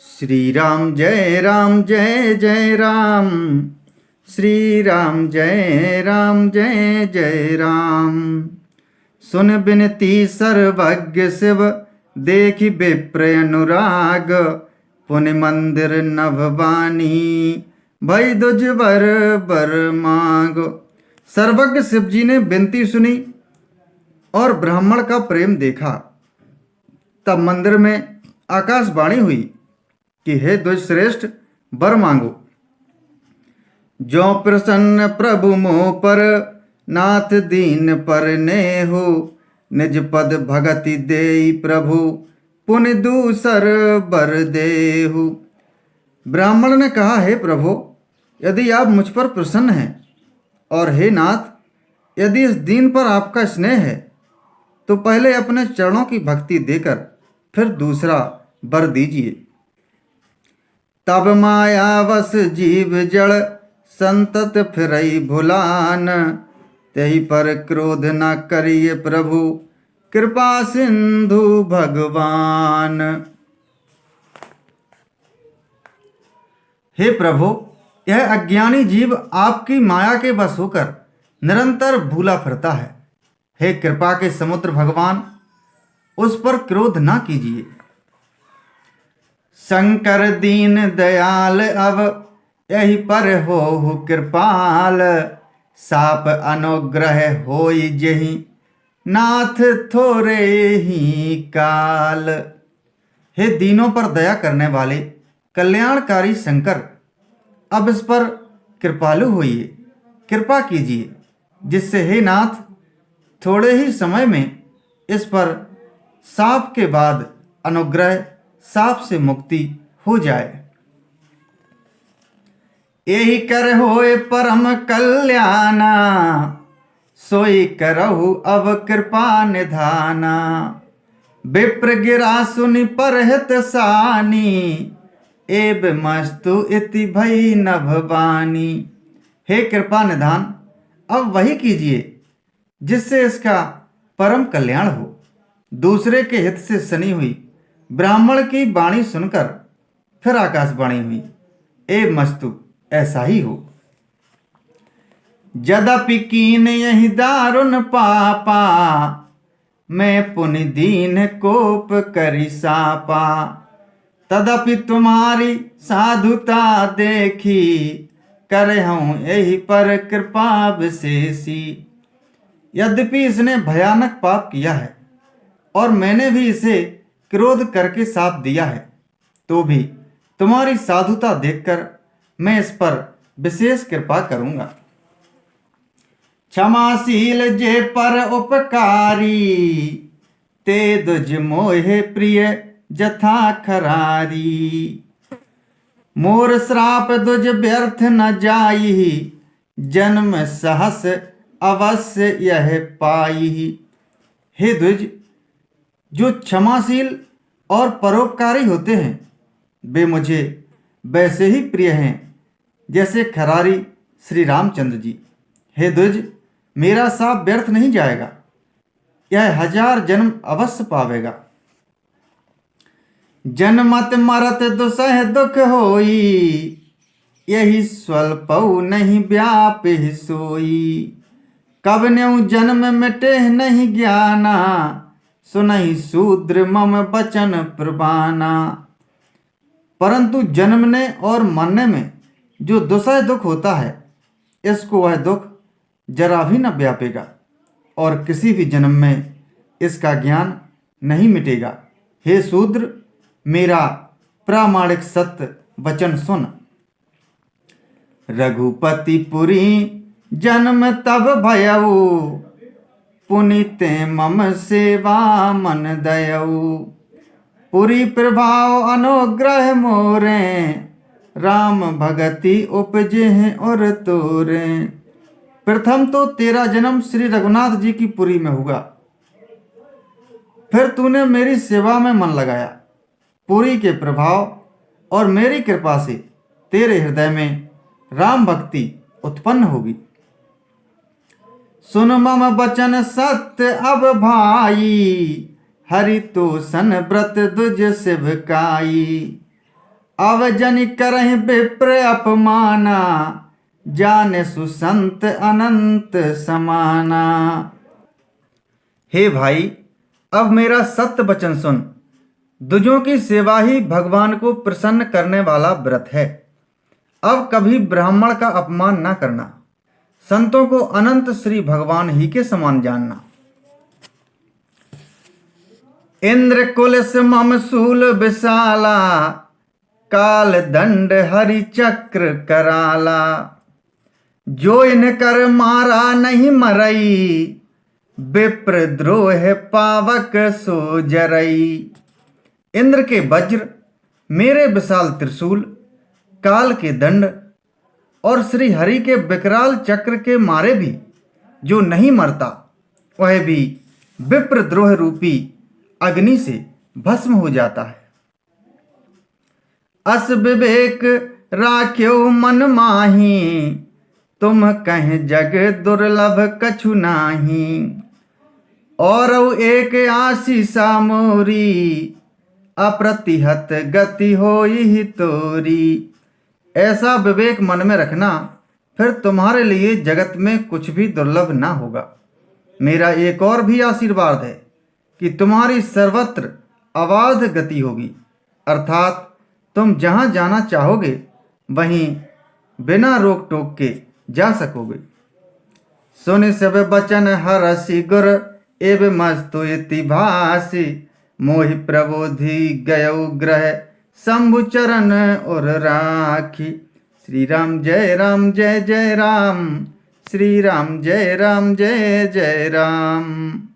श्री राम जय जय राम। श्री राम जय जय राम। सुन बिनती सर्वज्ञ शिव, देखि विप्र अनुराग। पुनि मंदिर नभवानी, भई दुज बर बर मांग। सर्वज्ञ शिव जी ने विनती सुनी और ब्राह्मण का प्रेम देखा। तब मंदिर में आकाशवाणी हुई कि हे द्विजश्रेष्ठ, वर मांगो। जो प्रसन्न प्रभु मोह पर, नाथ दीन पर नेहु। निज पद भगति देई प्रभु, पुनि दूसर बर देहु। ब्राह्मण ने कहा, हे प्रभु, यदि आप मुझ पर प्रसन्न हैं, और हे नाथ, यदि इस दीन पर आपका स्नेह है, तो पहले अपने चरणों की भक्ति देकर फिर दूसरा वर दीजिए। तब मायावश जीव जड़, संतत फिरई भुलान। तही पर क्रोध न करिए प्रभु, कृपा सिंधु भगवान। हे प्रभु, यह अज्ञानी जीव आपकी माया के वश होकर निरंतर भूला फिरता है। हे कृपा के समुद्र भगवान, उस पर क्रोध न कीजिए। शंकर दीन दयाल अब, यही पर हो कृपाल। साप अनुग्रह होई जही, नाथ थोरे ही काल। हे दीनों पर दया करने वाले कल्याणकारी शंकर, अब इस पर कृपालु होइए, कृपा कीजिए, जिससे हे नाथ थोड़े ही समय में इस पर साप के बाद अनुग्रह, साप से मुक्ति हो जाए। यही कर होए परम कल्याणा, सोई करहु अब कृपा निधाना। विप्र गिरा सुनि परहित सानी, एब मस्तु इति भई नभवानी। हे कृपा निधान, अब वही कीजिए जिससे इसका परम कल्याण हो। दूसरे के हित से सनी हुई ब्राह्मण की वाणी सुनकर फिर आकाशवाणी हुई, ए मस्तु, ऐसा ही हो। यद्यपि कीन यही दारुण पापा, मैं पुनि दीन कोप करि सापा। तदपि तुम्हारी साधुता देखी, करहूं यही पर कृपा विशेषी। यद्यपि इसने भयानक पाप किया है और मैंने भी इसे क्रोध करके साप दिया है, तो भी तुम्हारी साधुता देखकर मैं इस पर विशेष कृपा करूंगा। क्षमाशील जे पर उपकारी, ते दुज मोहे प्रिय जथा खरारी। मोर श्राप दुज व्यर्थ न जाई, जन्म सहस अवश्य यह पाई। हे द्विज, जो क्षमाशील और परोपकारी होते हैं, वे मुझे वैसे ही प्रिय हैं जैसे खरारी श्री रामचंद्र जी। हे द्विज, मेरा साप व्यर्थ नहीं जाएगा, यह 1000 जन्म अवश्य पावेगा। जन्मत मरत दुसह दुख होई, यही स्वल्पऊ नहीं व्यापि सोई। कब न्यू जन्म मिटे नहीं ज्ञाना, सुनहि शूद्र मम बचन प्रबाना। परंतु जन्मने और मरने में जो दुसह दुख होता है, इसको वह दुख जरा भी न व्यापेगा और किसी भी जन्म में इसका ज्ञान नहीं मिटेगा। हे शूद्र, मेरा प्रामाणिक सत्य वचन सुन। रघुपति पुरी जन्म तब भयऊ, पुनिते मम सेवा मन दयऊ। पुरी प्रभाव अनुग्रह मोरे, राम भगति उपजे और तोरे। प्रथम तो तेरा जन्म श्री रघुनाथ जी की पुरी में हुआ, फिर तूने मेरी सेवा में मन लगाया। पुरी के प्रभाव और मेरी कृपा से तेरे हृदय में राम भक्ति उत्पन्न होगी। सुन मम बचन सत्य अब भाई, हरि तो सन व्रत दुज शिव काई। अब जनि करहि विप्र अपमाना, जाने सुसंत अनंत समाना। हे भाई, अब मेरा सत्य वचन सुन। दुजों की सेवा ही भगवान को प्रसन्न करने वाला व्रत है। अब कभी ब्राह्मण का अपमान न करना। संतों को अनंत श्री भगवान ही के समान जानना। इंद्र कुलस मम शूल विशाला, काल दंड हरि चक्र कराला। जो इन कर मारा नहीं मरई, विप्र द्रोह पावक सो जरई। इंद्र के वज्र, मेरे विशाल त्रिशूल, काल के दंड और श्री हरि के विकराल चक्र के मारे भी जो नहीं मरता, वह भी विप्रद्रोह रूपी अग्नि से भस्म हो जाता है। अस विवेक राख्यो मन माही, तुम कह जग दुर्लभ कछु नाही। और एक आशीषा मोरी, अप्रतिहत गति होई तोरी। ऐसा विवेक मन में रखना, फिर तुम्हारे लिए जगत में कुछ भी दुर्लभ ना होगा। मेरा एक और भी आशीर्वाद है कि तुम्हारी सर्वत्र अबाध गति होगी, अर्थात तुम जहाँ जाना चाहोगे वहीं बिना रोक टोक के जा सकोगे। सुन सब बचन हरसि गुर, एव मस्तु इति भासि। मोहि प्रबोधि गयौ ग्रह, शंभु चरण और राखी। श्री राम जय राम जय जय राम, श्री राम जय राम जय जय राम।